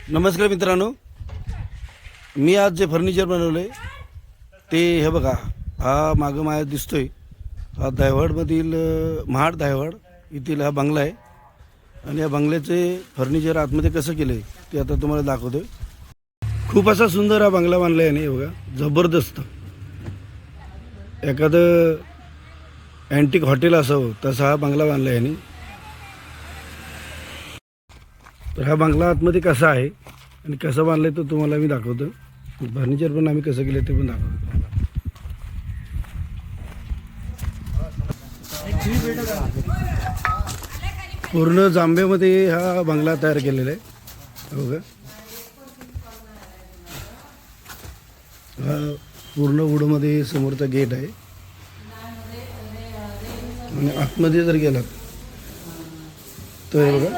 नमस्कार मित्रांनो, मी आज जे फर्निचर बनवलं आहे ते हे बघा. हा मागं माझ्या दिसतोय हा दायवडमधील महाड दायवड येथील हा बंगला आहे. आणि या बंगल्याचे फर्निचर आतमध्ये कसं केलं आहे ते आता तुम्हाला दाखवतोय. खूप असा सुंदर हा बंगला बांधला आहे. आणि बघा, जबरदस्त एखादं अँटिक हॉटेल असावं तसा हा बंगला बांधला आहे. आणि तर हा बंगला आतमध्ये कसा आहे आणि कसं बांधलं आहे तो तुम्हाला मी दाखवतो. फर्निचर पण आम्ही कसं केलं ते पण दाखवतो तुम्हाला. पूर्ण जांभेमध्ये हा बंगला तयार केलेला आहे. बघा, हा पूर्ण वुडमध्ये समोरचा गेट आहे. आणि आतमध्ये जर गेलात तर हे बघा,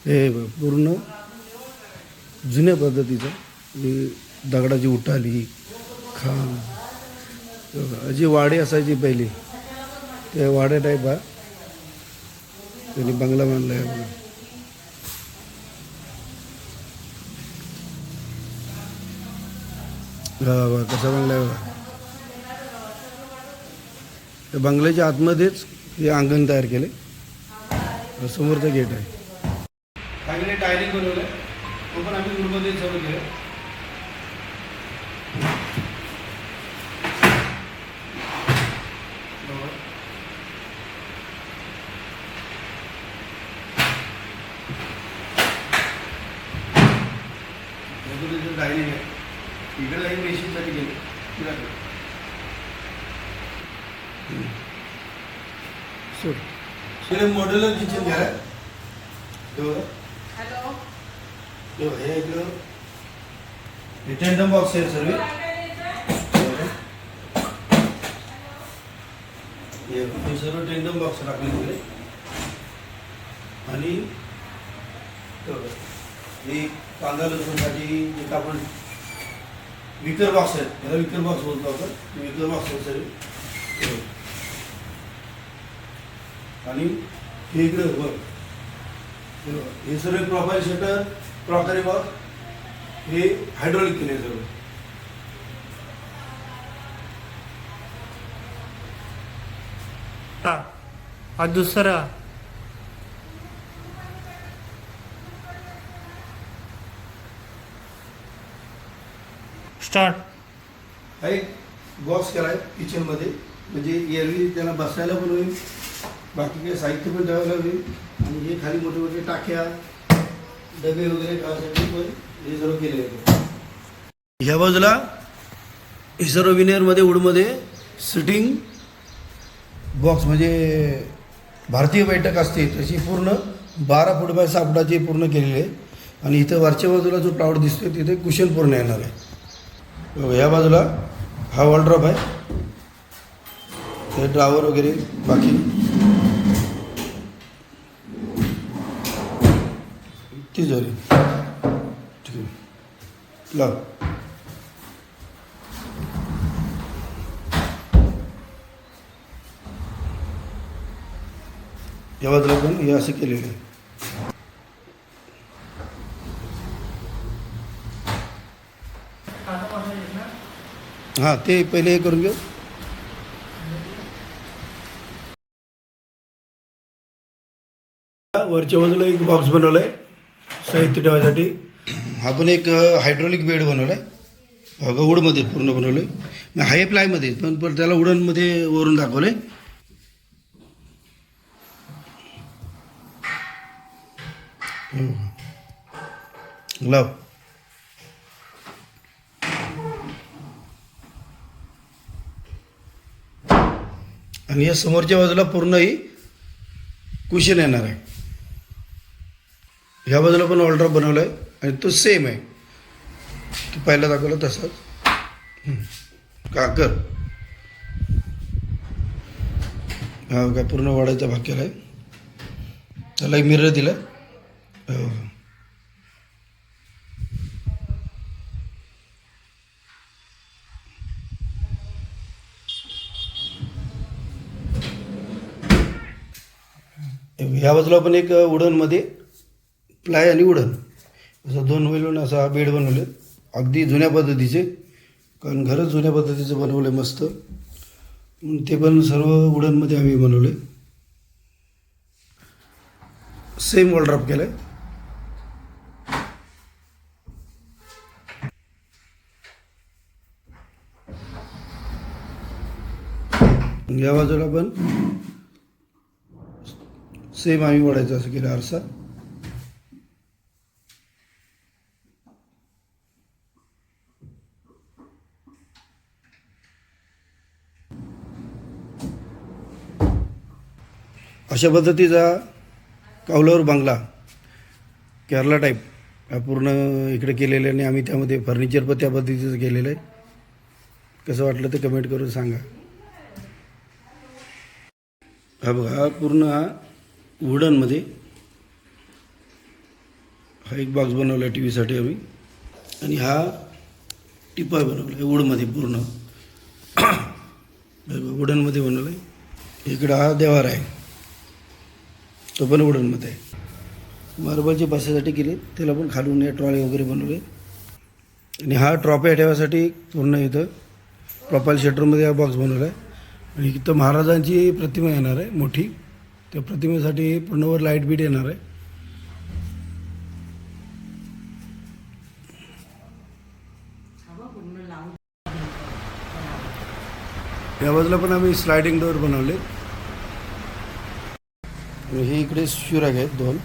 हे बघा पूर्ण जुन्या पद्धतीचं दगडाची उठाली खांब, जी वाडे असायची पहिली त्या वाड्या टाईप हा त्यांनी बंगला बांधला आहे. बघा, हा बघा कसा बांधला आहे. बघा, त्या बंगल्याच्या आतमध्येच हे अंगण तयार केले. समोरचा गेट आहे. चांगले टायरिंग बनवलं आहे, तो पण आम्ही वुडमध्ये सर्व केलं. डायनिंग आहे, इकडे लाईन मेशीनसाठी गेले. सर मॉड्युलर किचन घ्या. हे इकडं टेंडम बॉक्स आहे सर्व. हे सर्व टेंडम बॉक्स टाकले तिकडे. आणि हे कांदा लसूणसाठी जे आपण विकर बॉक्स आहेत त्याला विकर बॉक्स बोलतो आपण. विकर बॉक्स आहे सर्व. आणि हे इकडं बघ, हे सर्व प्रोफाईल शटर, क्रॉकरी बॉक्स हे हायड्रॉलिक केले सर्व. आज दुसरा स्टार्ट. हा एक बॉक्स केला आहे किचनमध्ये, म्हणजे एरवी त्याला बसायला पण होईल, बाकी काही साहित्य पण ठेवायला होईल. आणि हे खाली मोठे मोठे टाक्या डबे वगैरे ठेवायसाठी पण हे सर्व केले आहे. ह्या बाजूला हे सर्व विनेअरमध्ये वुडमध्ये सिटिंग बॉक्स, म्हणजे भारतीय बैठक असते तशी पूर्ण 12 फूट बाय 6 फुटाची पूर्ण केलेली आहे. आणि इथं वरच्या बाजूला जो टावर दिसतोय तिथे कुशन पूर्ण येणार आहे. ह्या बाजूला हा वॉलड्रॉप आहे, ते ड्रावर वगैरे बाकी तिजोरी. ठीक आहे, लाव. या बाजूला पण हे असं केलेलं आहे. हां, ते पहिले हे करून घेऊ. वरच्या बाजूला एक बॉक्स बनवला आहे साहित्य ठेवायसाठी. हा पण एक हायड्रॉलिक बेड बनवला आहे. वुडमध्ये पूर्ण बनवलं आहे. हाय प्लायमध्ये पण त्याला वुडनमध्ये वरून दाखवलं आहे. लाव. आणि या समोरच्या बाजूला पूर्ण ही कुशन येणार आहे. ह्या बाजूला पण वॉलड्रॉप बनवला आहे आणि तो सेम आहे की पहिला दाखवला तसाच. काकर हा काय पूर्ण वाढायचा भाग केला आहे. त्याला एक मिरर दिला. ह्या बाजूला पण एक वुडनमध्ये प्लाय आणि वुडन असं 2 वेलून असा हा बेड बनवले अगदी जुन्या पद्धतीचे, कारण घरच जुन्या पद्धतीचं बनवलं आहे मस्त. ते पण सर्व वुडनमध्ये आम्ही बनवले. सेम वॉलड्रॉप केलं आहे. या बाजूला पण सेम आम्ही वडायचं असं केलं आरसा. अशा पद्धतीचा कौलावर बंगला केरला टाईप हा पूर्ण इकडे केलेला आहे आणि आम्ही त्यामध्ये फर्निचर पण त्या पद्धतीचं केलेलं आहे. कसं वाटलं ते कमेंट करून सांगा. हा बघा, हा पूर्ण हा वुडनमध्ये हा एक बॉक्स बनवला आहे टी व्हीसाठी आम्ही, आणि हा टिपाय बनवला आहे वूडमध्ये पूर्ण वुडनमध्ये बनवला आहे. इकडं हा देवार आहे, तो पण वुडनमध्ये आहे. मार्बलचे बसासाठी केले, त्याला पण खालून या ट्रॉली वगैरे बनवले. आणि हा ट्रॉफ्या ठेवायसाठी पूर्ण इथं प्रोफाईल शटरमध्ये हा बॉक्स बनवला आहे. आणि इथं महाराजांची प्रतिमा येणार आहे मोठी, त्या प्रतिमेसाठी पूर्णवर लाईट बीट येणार आहे. या बाजूला पण आम्ही स्लायडिंग डोअर बनवले. आणि हे इकडे शिवराग आहेत 2.